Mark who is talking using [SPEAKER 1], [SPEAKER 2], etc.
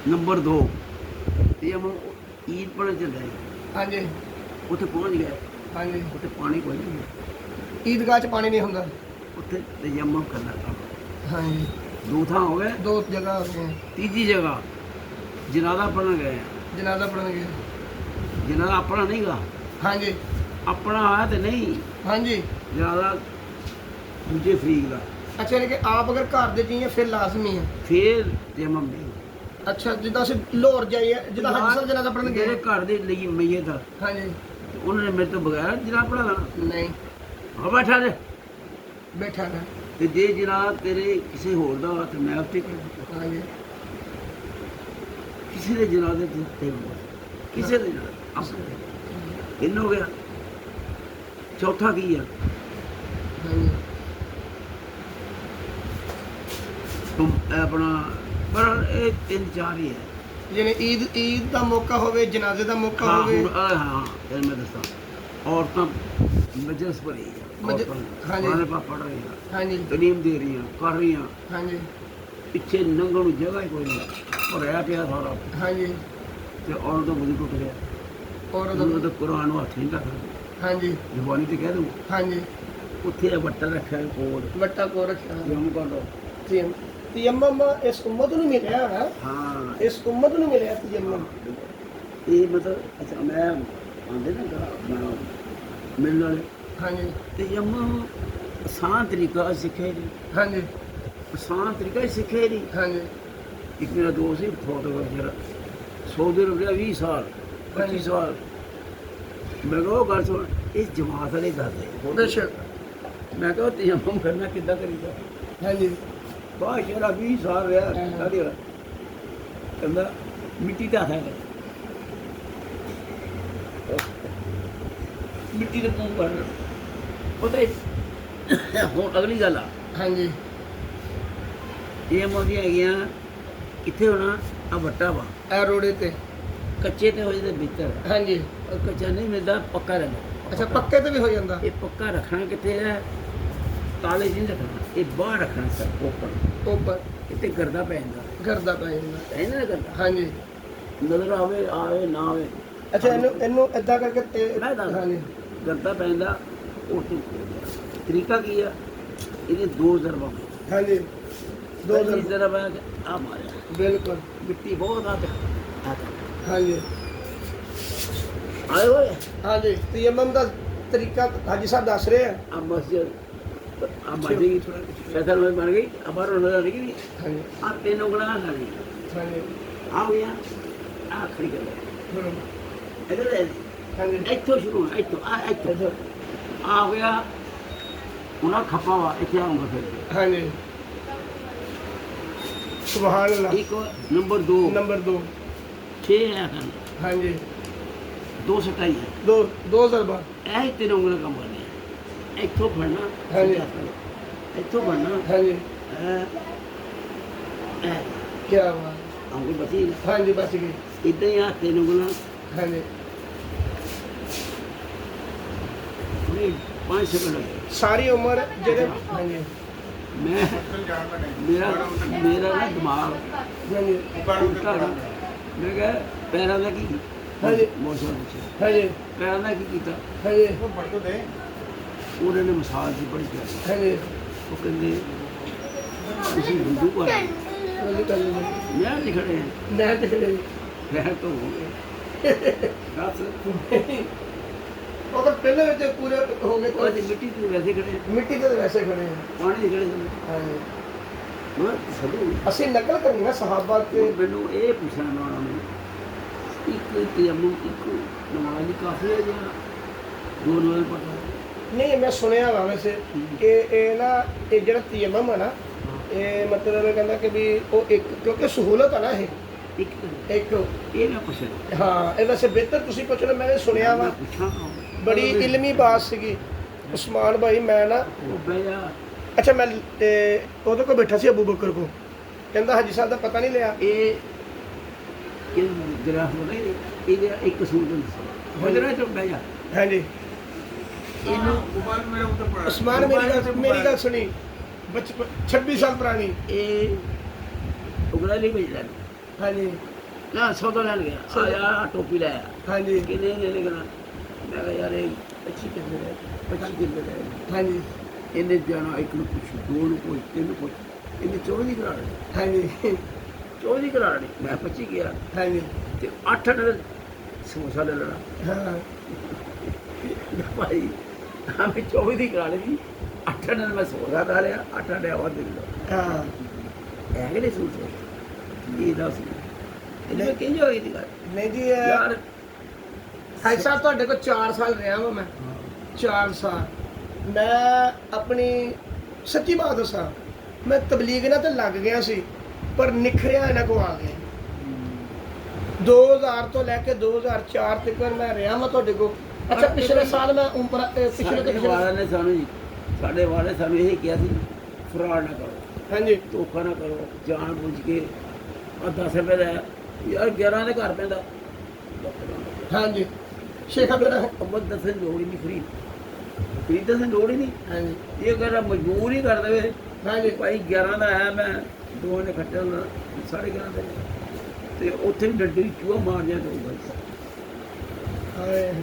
[SPEAKER 1] Number 2 ਤਯਮਮ Eid ਪੜ੍ਹਨ ਚੱਲਿਆ
[SPEAKER 2] ਹਾਂਜੀ
[SPEAKER 1] ਉੱਥੇ ਪਹੁੰਚ ਗਏ,
[SPEAKER 2] ਹਾਂਜੀ।
[SPEAKER 1] ਉੱਥੇ ਪਾਣੀ ਕੋਈ ਨਹੀਂ,
[SPEAKER 2] ਈਦਗਾਹ 'ਚ ਪਾਣੀ ਨਹੀਂ ਹੁੰਦਾ।
[SPEAKER 1] ਉੱਥੇ ਤਯਮਮ ਕਰਨਾ ਕੰਮ।
[SPEAKER 2] ਹਾਂਜੀ,
[SPEAKER 1] 2 ਥਾਂ ਹੋ ਗਏ।
[SPEAKER 2] 2 ਜਗ੍ਹਾ ਹੋ ਗਈਆਂ।
[SPEAKER 1] ਤੀਜੀ ਜਗ੍ਹਾ ਜਨਾਜ਼ਾ ਪੜ੍ਹਨ ਗਏ।
[SPEAKER 2] ਜਨਾਜ਼ਾ ਪੜ੍ਹਨਗੇ।
[SPEAKER 1] ਜਨਾਜ਼ਾ ਆਪਣਾ ਨਹੀਂ ਗਾ,
[SPEAKER 2] ਹਾਂਜੀ
[SPEAKER 1] ਆਪਣਾ ਆਇਆ ਤੇ ਨਹੀਂ,
[SPEAKER 2] ਹਾਂਜੀ।
[SPEAKER 1] ਜਨਾਜ਼ਾ ਦੂਜੇ ਫਰੀਕ ਦਾ,
[SPEAKER 2] ਅੱਛਾ, ਯਾਨੀ ਕਿ ਆਪ ਅਗਰ ਘਰ ਦੇ ਜੀਏ ਫਿਰ ਲਾਜ਼ਮੀ ਹੈ।
[SPEAKER 1] ਫੇਰ ਤਯਮਮ ਨਹੀਂ।
[SPEAKER 2] ਅੱਛਾ, ਜਿੱਦਾਂ ਅਸੀਂ ਲਾਹੌਰ ਜਾਈਏ, ਜਿੱਦਾਂ ਹਾਜੀ ਸਾਹਿਬ ਜਨਾਜ਼ਾ ਪੜ੍ਹਨ
[SPEAKER 1] ਜਿਹੜੇ
[SPEAKER 2] ਗਏ।
[SPEAKER 1] ਘਰ ਦੇ ਲਈ ਮਈਅਤ ਆ,
[SPEAKER 2] ਹਾਂਜੀ।
[SPEAKER 1] ਉਹਨਾਂ ਨੇ ਮੇਰੇ ਤੋਂ ਬਗੈਰ ਜਨਾਜ਼ਾ ਪੜ੍ਹਾ ਲੈਣਾ।
[SPEAKER 2] ਨਹੀਂ,
[SPEAKER 1] ਆ ਬੈਠਾ ਜੇ,
[SPEAKER 2] ਬੈਠਾ ਹੈ।
[SPEAKER 1] ਤੇ ਜੇ ਜਨਾਜ਼ਾ ਤੇਰੇ ਕਿਸੇ ਹੋਰ ਦਾ ਵਾ ਤੇ ਮੈਂ ਉੱਥੇ ਕਰ
[SPEAKER 2] ਹਾਂਜੀ
[SPEAKER 1] ਕਿਸੇ ਦੇ ਜਨਾਜ਼ੇ ਤੇ ਕਿਸੇ ਦੇ ਜਨਾਜ਼ੇ ਆਪਣੇ ਕਿੰਨ ਹੋ ਗਿਆ। ਚੌਥਾ ਕੀ ਆ?
[SPEAKER 2] ਹਾਂਜੀ।
[SPEAKER 1] ਤੁਮ ਆਪਣਾ ਪਰ ਇਹ 3-4 ਹੀ ਹੈ।
[SPEAKER 2] ਜਿਵੇਂ ਈਦ ਦਾ ਮੌਕਾ ਹੋਵੇ, ਜਨਾਜ਼ੇ ਦਾ ਮੌਕਾ
[SPEAKER 1] ਹਾਂ
[SPEAKER 2] ਹੋਵੇ।
[SPEAKER 1] ਹੁਣ ਹਾਂ ਫਿਰ ਮੈਂ ਦੱਸਾਂ, ਔਰਤਾਂ ਮਜਲਿਸ ਪਰ ਹੀ ਆ,
[SPEAKER 2] ਹਾਂਜੀ।
[SPEAKER 1] ਉਹਨਾਂ ਪਾ ਪੜ ਰਹੀਆਂ,
[SPEAKER 2] ਹਾਂਜੀ
[SPEAKER 1] ਤਲੀਮ ਦੇ ਰਹੀਆਂ, ਕਰ ਰਹੀਆਂ,
[SPEAKER 2] ਹਾਂਜੀ
[SPEAKER 1] ਪਿੱਛੇ ਲੰਘਣ ਨੂੰ ਜਗ੍ਹਾ ਹੀ ਕੋਈ ਨਹੀਂ, ਭਰਿਆ ਪਿਆ ਸਾਰਾ।
[SPEAKER 2] ਹਾਂਜੀ।
[SPEAKER 1] ਤੇ ਔਰਤ ਦਾ ਵਜ਼ੂ ਟੁੱਟ ਗਿਆ,
[SPEAKER 2] ਔਰ
[SPEAKER 1] ਉਹਨੂੰ ਤਾਂ ਕੁਰਾਨ ਨੂੰ ਹੱਥ ਨਹੀਂ ਰੱਖਦਾ,
[SPEAKER 2] ਹਾਂਜੀ
[SPEAKER 1] ਜ਼ੁਬਾਨੀ ਤੇ ਕਹਿ ਦੂੰ।
[SPEAKER 2] ਹਾਂਜੀ।
[SPEAKER 1] ਉੱਥੇ ਇਹ ਵੱਟਾ ਰੱਖਿਆ ਕੋਲ,
[SPEAKER 2] ਵੱਟਾ ਕੋ ਰੱਖਿਆ।
[SPEAKER 1] ਜਿਉਂ ਕਰ ਲਓ।
[SPEAKER 2] ਤਯਮਮ ਇਸ ਉਮਤ ਨੂੰ ਮਿਲਿਆ ਹੈ,
[SPEAKER 1] ਹਾਂ
[SPEAKER 2] ਇਸ ਉਮਤ ਨੂੰ ਮਿਲਿਆ ਤਯਮਮ।
[SPEAKER 1] ਇਹ ਮਤਲਬ ਅੱਛਾ ਮੈਂ ਆਂਦੇ ਨਾ ਗਾ ਮਿਲਣ ਵਾਲੇ
[SPEAKER 2] ਹਾਂਜੀ
[SPEAKER 1] ਤੇ ਯਮ ਆਸਾਨ ਤਰੀਕਾ ਸਿੱਖੇ ਨਹੀਂ,
[SPEAKER 2] ਹਾਂਜੀ
[SPEAKER 1] ਆਸਾਨ ਤਰੀਕਾ ਸਿੱਖੇ ਨਹੀਂ।
[SPEAKER 2] ਹਾਂਜੀ
[SPEAKER 1] ਇੱਕ ਮੇਰਾ ਦੋਸਤ ਸੀ ਫੋਟੋਗ੍ਰਾਫਰ, ਸਾਊਦੀ ਅਰਬ ਰਿਹਾ 20 ਸਾਲ 25 ਸਾਲ। ਮੈਂ ਕਿਹਾ ਉਹ ਗੱਲ ਸੁਣ, ਇਸ ਜਮਾਤ ਵਾਲੇ ਦੱਸਦੇ
[SPEAKER 2] ਬੇਸ਼ੱਕ।
[SPEAKER 1] ਮੈਂ ਕਿਹਾ ਤਯਮਮ ਕਰਨਾ ਕਿੱਦਾਂ ਕਰੀਦਾ।
[SPEAKER 2] ਹਾਂਜੀ
[SPEAKER 1] ਬਾਹਰ ਸ਼ਹਿਰਾ 20 ਸਾਲ ਰਿਹਾ ਸਾਡੇ ਵਾਲਾ, ਕਹਿੰਦਾ ਮਿੱਟੀ ਦਾ ਹੈ, ਮਿੱਟੀ ਦੇ ਮੂੰਹ ਕਰਨਾ ਪਤਾ ਹੈ। ਹੁਣ ਅਗਲੀ ਗੱਲ ਆ,
[SPEAKER 2] ਹਾਂਜੀ
[SPEAKER 1] ਇਹ ਮੋਦੀਆਂ ਹੈਗੀਆਂ ਕਿੱਥੇ ਹੋਣਾ, ਆ ਵੱਟਾ ਵਾ
[SPEAKER 2] ਇਹ ਰੋੜੇ ਤੇ।
[SPEAKER 1] ਕੱਚੇ ਤੇ ਹੋ ਜਾਂਦੇ ਭੀਤਰ,
[SPEAKER 2] ਹਾਂਜੀ।
[SPEAKER 1] ਕੱਚਾ ਨਹੀਂ ਮਿਲਦਾ, ਪੱਕਾ ਰਹਿੰਦਾ।
[SPEAKER 2] ਅੱਛਾ, ਪੱਕੇ ਤੇ ਵੀ ਹੋ ਜਾਂਦਾ।
[SPEAKER 1] ਇਹ ਪੱਕਾ ਰੱਖਣਾ ਕਿੱਥੇ ਹੈ, ਤਾਲੇ 'ਚ ਨਹੀਂ ਰੱਖਣਾ, ਇਹ ਬਾਹਰ ਰੱਖਣਾ ਸਰ ਉੱਪਰ,
[SPEAKER 2] ਉੱਪਰ
[SPEAKER 1] ਕਿਤੇ ਗਰਦਾ ਪੈ ਜਾਂਦਾ,
[SPEAKER 2] ਗਰਦਾ ਪੈ ਜਾਂਦਾ।
[SPEAKER 1] ਹੈ ਨਾ ਗਰਦਾ,
[SPEAKER 2] ਹਾਂਜੀ।
[SPEAKER 1] ਨਜ਼ਰ ਆਵੇ ਆਵੇ ਨਾ ਆਵੇ।
[SPEAKER 2] ਅੱਛਾ, ਇਹਨੂੰ ਏਦਾਂ ਕਰਕੇ
[SPEAKER 1] ਮੈਂ ਦੱਸ
[SPEAKER 2] ਹਾਂਜੀ
[SPEAKER 1] ਗਰਦਾ ਪੈਂਦਾ। ਉਹ ਤਰੀਕਾ ਕੀ ਆ, ਇਹਦੇ 2 ਜ਼ਰਬਾਂ,
[SPEAKER 2] ਹਾਂਜੀ। 2
[SPEAKER 1] ਜ਼ਰਬਾਂ ਆ ਮਾਰਿਆ,
[SPEAKER 2] ਬਿਲਕੁਲ।
[SPEAKER 1] ਮਿੱਟੀ ਬਹੁਤ ਆ
[SPEAKER 2] ਹਾਂਜੀ
[SPEAKER 1] ਆਏ ਹੋਏ
[SPEAKER 2] ਹਾਂਜੀ। ਤਯਮਮ ਦਾ ਤਰੀਕਾ ਹਾਜੀ ਸਾਹਿਬ ਦੱਸ ਰਹੇ ਆ।
[SPEAKER 1] ਆ ਮਸਜਿਦ ਆ ਮਾਜੀ ਥੋੜਾ ਫੈਸਲ में बन गई, अब और नजर नहीं गई।
[SPEAKER 2] ਹਾਂਜੀ
[SPEAKER 1] आ 3 उंगलियां खाली
[SPEAKER 2] ਹਾਂਜੀ
[SPEAKER 1] आ गया, आ खड़ी कर ले
[SPEAKER 2] ਹਮ,
[SPEAKER 1] इधर
[SPEAKER 2] ਹਾਂਜੀ
[SPEAKER 1] ਇੱਥੋਂ ਸ਼ੁਰੂ ਹੈ, ਇੱਥੋਂ ਆ ਇੱਥੋਂ ਆ ਗਿਆ ਉਹਨਾਂ ਖੱਪਾ ਵਾ, ਇੱਥੇ ਆਉਂਗਾ ਫਿਰ।
[SPEAKER 2] ਹਾਂਜੀ। ਸੁਭਾਨ ਅੱਲਾਹ।
[SPEAKER 1] ਇੱਕ ਨੰਬਰ 2
[SPEAKER 2] ਨੰਬਰ 2।
[SPEAKER 1] 6 ਹੈ ਹਨ,
[SPEAKER 2] ਹਾਂਜੀ
[SPEAKER 1] 2 ਸਟਾਈ ਹੈ,
[SPEAKER 2] 2 ਜ਼ਰਬਾ।
[SPEAKER 1] ਇਹ ਹੀ 3 ਉਂਗਲਾਂ ਕੰਮ ਕਰਨੇ ਆ। ਇੱਥੋਂ ਫੜਨਾ,
[SPEAKER 2] ਹਾਂਜੀ।
[SPEAKER 1] ਇੱਥੋਂ ਫੜਨਾ,
[SPEAKER 2] ਹਾਂਜੀ
[SPEAKER 1] ਇਹ
[SPEAKER 2] ਕੀ ਬਾਤ।
[SPEAKER 1] ਆਉਂਗੀ ਬਚੀ
[SPEAKER 2] ਹਾਂਜੀ ਬਚ ਗਈ।
[SPEAKER 1] ਇਦਾਂ ਹੀ ਆ 3 ਉਂਗਲਾਂ
[SPEAKER 2] ਹਾਂਜੀ।
[SPEAKER 1] ਉਹਨੇ 5 ਸੈਕਿੰਡ ਹੋਏ।
[SPEAKER 2] ਸਾਰੀ ਉਮਰ ਜਿਹੜੇ ਹਾਂਜੀ
[SPEAKER 1] ਮੈਂ ਮੇਰਾ ਨਾ ਦਿਮਾਗ
[SPEAKER 2] ਹਾਂਜੀ
[SPEAKER 1] ਉਲਟਾ ਨਾ, ਮੈਂ ਕਿਹਾ ਪੈਰਾਂ ਦਾ ਕੀ
[SPEAKER 2] ਹਾਂਜੀ।
[SPEAKER 1] ਮੌਸਮ ਵਿੱਚ
[SPEAKER 2] ਹਾਂਜੀ
[SPEAKER 1] ਪੈਰਾਂ ਦਾ ਕੀ ਕੀਤਾ।
[SPEAKER 2] ਹਾਂਜੀ
[SPEAKER 1] ਉਹਨਾਂ ਨੇ ਮਸਾਜ ਦੀ ਬੜੀ ਪਿਆਰੀ,
[SPEAKER 2] ਹਾਂਜੀ।
[SPEAKER 1] ਉਹ ਕਹਿੰਦੇ ਤੁਸੀਂ ਹਿੰਦੂ ਭਾਈ, ਮੈਂ ਨਹੀਂ ਖੜੇ ਹਾਂ,
[SPEAKER 2] ਨਹਿਰ ਤੇ ਖੜੇ।
[SPEAKER 1] ਰਹਿ ਤੋਂ ਹੋ ਗਏ ਬਸ।
[SPEAKER 2] ਉਹ ਤਾਂ ਪਹਿਲੇ ਵਿੱਚ ਪੂਰੇ ਹੋ ਗਏ।
[SPEAKER 1] ਉਹ ਅੱਜ ਮਿੱਟੀ ਤੇ ਵੈਸੇ ਖੜੇ ਹਾਂ,
[SPEAKER 2] ਮਿੱਟੀ ਤੇ ਵੈਸੇ ਖੜੇ ਆ।
[SPEAKER 1] ਪਾਣੀ 'ਚ ਖੜੇ ਹਾਂ।
[SPEAKER 2] ਹਾਂਜੀ।
[SPEAKER 1] ਮੈਂ ਸਭੂ
[SPEAKER 2] ਅਸੀਂ ਨਕਲ ਕਰਨੀ ਹੈ ਸਹਾਬਾ
[SPEAKER 1] ਤੇ
[SPEAKER 2] ਤੇ।
[SPEAKER 1] ਮੈਨੂੰ ਇਹ ਪੁੱਛਣਾ ਨਾ ਉਹਨਾਂ ਨੂੰ, ਇੱਕ ਤਯਮਮ ਇੱਕ ਨਮਾਜ਼ ਦੀ ਕਾਫੀ ਹੈ ਜਾਂ 2 ਨਮਾਜ਼ ਪੜ੍ਹਨਾ?
[SPEAKER 2] ਨਹੀਂ, ਮੈਂ ਸੁਣਿਆ ਵਾ ਵੈਸੇ ਕਿ ਇਹ ਨਾ ਇਹ ਜਿਹੜਾ ਤਯਮਮ ਹੈ ਨਾ, ਇਹ ਮਤਲਬ ਇਹ ਕਹਿੰਦਾ ਕਿ ਵੀ ਉਹ ਇੱਕ, ਕਿਉਂਕਿ ਸਹੂਲਤ ਹੈ ਨਾ ਇਹ
[SPEAKER 1] ਇੱਕ
[SPEAKER 2] ਇੱਕ।
[SPEAKER 1] ਇਹ ਨਾ ਪੁੱਛਣਾ,
[SPEAKER 2] ਹਾਂ, ਇਹ ਵੈਸੇ ਬਿਹਤਰ ਤੁਸੀਂ ਪੁੱਛ ਲਓ। ਮੈਂ ਸੁਣਿਆ ਵਾ,
[SPEAKER 1] ਮੈਂ ਪੁੱਛਾਂ
[SPEAKER 2] ਬੜੀ ਇਲਮੀ ਬਾਤ ਸੀਗੀ। ਉਸਮਾਨ ਭਾਈ ਮੈਂ ਨਾ,
[SPEAKER 1] ਉਹ ਬਹਿ ਜਾ।
[SPEAKER 2] ਅੱਛਾ ਮੈਂ ਉਹਦੇ ਕੋਲ ਬੈਠਾ ਸੀ, ਅਬੂ ਬਕਰ ਕੋਲ। ਕਹਿੰਦਾ ਹਾਜੀ ਸਾਹਿਬ ਦਾ ਪਤਾ ਨਹੀਂ ਲਿਆ।
[SPEAKER 1] ਇਹ ਗ੍ਰਾਫ ਬਣਾ ਇਹਦੇ ਇੱਕ ਕਸੂਰ ਦਾ ਦੱਸੋ ਵਜਰਾ ਚ ਬਹਿ ਜਾ।
[SPEAKER 2] ਹਾਂਜੀ।
[SPEAKER 1] ਇਹਨੂੰ
[SPEAKER 2] ਉਸਮਾਨ ਮੇਰੀ ਗੱਲ ਸੁਣੀ, 26 ਸਾਲ ਪੁਰਾਣੀ।
[SPEAKER 1] ਇਹ ਉਗਲਾ ਨਹੀਂ ਭੇਜਦਾ,
[SPEAKER 2] ਹਾਂਜੀ
[SPEAKER 1] ਨਾ ਸੌਦਾ ਲੈਣ ਗਿਆ ਆ ਯਾਰ ਟੋਪੀ ਲੈ ਆ
[SPEAKER 2] ਹਾਂਜੀ
[SPEAKER 1] ਕਿੰਨੇ ਦੇ ਲੈਣਾ ਮੈਂ ਕਿਹਾ ਯਾਰ ਇਹ 25 ਕਿੱਲੇ ਦੇ 25 ਕਿੱਲੇ ਦੇ
[SPEAKER 2] ਹਾਂਜੀ
[SPEAKER 1] ਇਹਨੇ ਜਾਣਾ ਇੱਕ ਨੂੰ ਪੁੱਛ ਦੋ ਨੂੰ ਪੁੱਛ ਤਿੰਨ ਨੂੰ ਪੁੱਛ ਇਹਨੇ 24 ਦੀ ਕਰਾ ਲਈ
[SPEAKER 2] ਹਾਂਜੀ
[SPEAKER 1] 24 ਦੀ ਕਰਾ ਲਈ ਮੈਂ 25 ਗਿਆ
[SPEAKER 2] ਹਾਂਜੀ
[SPEAKER 1] ਤੇ 8 ਨੇ ਸਮੋਸਾ ਲੈ ਲੈਣਾ
[SPEAKER 2] ਹਾਂ
[SPEAKER 1] ਭਾਈ ਹਮੇ 24 ਦੀ ਕਰਾ ਲਈ 8 ਨੇ ਮੈਂ ਸਮੋਸਾ ਖਾ ਲਿਆ 8 ਨੇ ਆਵਾਜ਼ ਦੇ ਦਿੱਤਾ
[SPEAKER 2] ਹਾਂ
[SPEAKER 1] ਇਹ ਕਿਹੜੇ ਸੂਟ ਇਹ ਦੱਸ ਇਹਨੇ ਕਿੰਜ ਹੋਈ ਦੀ ਗੱਲ
[SPEAKER 2] ਨਹੀਂ ਜੀ
[SPEAKER 1] ਯਾਰ
[SPEAKER 2] ਭਾਈ ਸਾਹਿਬ ਤੁਹਾਡੇ ਕੋਲ 4 ਸਾਲ ਰਿਹਾ ਵਾਂ ਮੈਂ 4 ਸਾਲ ਮੈਂ ਆਪਣੀ ਸੱਚੀ ਬਾਤ ਦੱਸਾਂ ਮੈਂ ਤਬਲੀਗ ਨਾਲ ਤਾਂ ਲੱਗ ਗਿਆ ਸੀ ਪਰ ਨਿਖਰਿਆ ਇਹਨਾਂ ਕੋ ਆ ਗਿਆ 2000 ਤੋਂ ਲੈ ਕੇ 2004 ਤੱਕ ਮੈਂ ਰਿਹਾ ਮੈਂ ਤੁਹਾਡੇ ਕੋਲ ਅੱਛਾ ਪਿਛਲੇ ਸਾਲ ਮੈਂ ਉਮਰ ਪਿਛਲੇ ਤੋਂ
[SPEAKER 1] ਸਾਡੇ
[SPEAKER 2] ਪਿਛਲੇ
[SPEAKER 1] ਵਾਲਿਆਂ ਨੇ ਸਾਨੂੰ ਜੀ ਸਾਡੇ ਵਾਲੇ ਸਾਨੂੰ ਇਹ ਕਿਹਾ ਸੀ ਫਰਾਡ ਨਾ ਕਰੋ
[SPEAKER 2] ਹਾਂਜੀ
[SPEAKER 1] ਧੋਖਾ ਨਾ ਕਰੋ ਜਾਣ ਬੁੱਝ ਕੇ ਆ 10 ਰੁਪਏ ਦਾ ਯਾਰ 11 ਦੇ ਘਰ ਪੈਂਦਾ
[SPEAKER 2] ਹਾਂਜੀ ਸ਼ੇਖ ਅਬਦੁੱਲਾ
[SPEAKER 1] ਅੱਬਾ ਦੱਸਣ ਦੀ ਲੋੜ ਹੀ ਨਹੀਂ ਫਰੀ ਦੱਸਣ ਦੀ ਲੋੜ ਹੀ ਨਹੀਂ
[SPEAKER 2] ਹਾਂਜੀ
[SPEAKER 1] ਇਹ ਕਹਿੰਦਾ ਮਜਬੂਰ ਹੀ ਕਰ ਦੇਵੇ
[SPEAKER 2] ਹਾਂਜੀ
[SPEAKER 1] ਭਾਈ 11 ਦਾ ਆਇਆ ਮੈਂ ਦੋ ਨੇ ਖੱਟੇ ਹੁੰਦਾ 11:30 ਦੇ ਤੇ ਉੱਥੇ ਵੀ ਡੱਡੀ ਚੂਹਾ ਮਾਰ ਜਾ ਦਊਗਾ
[SPEAKER 2] ਹਾਏ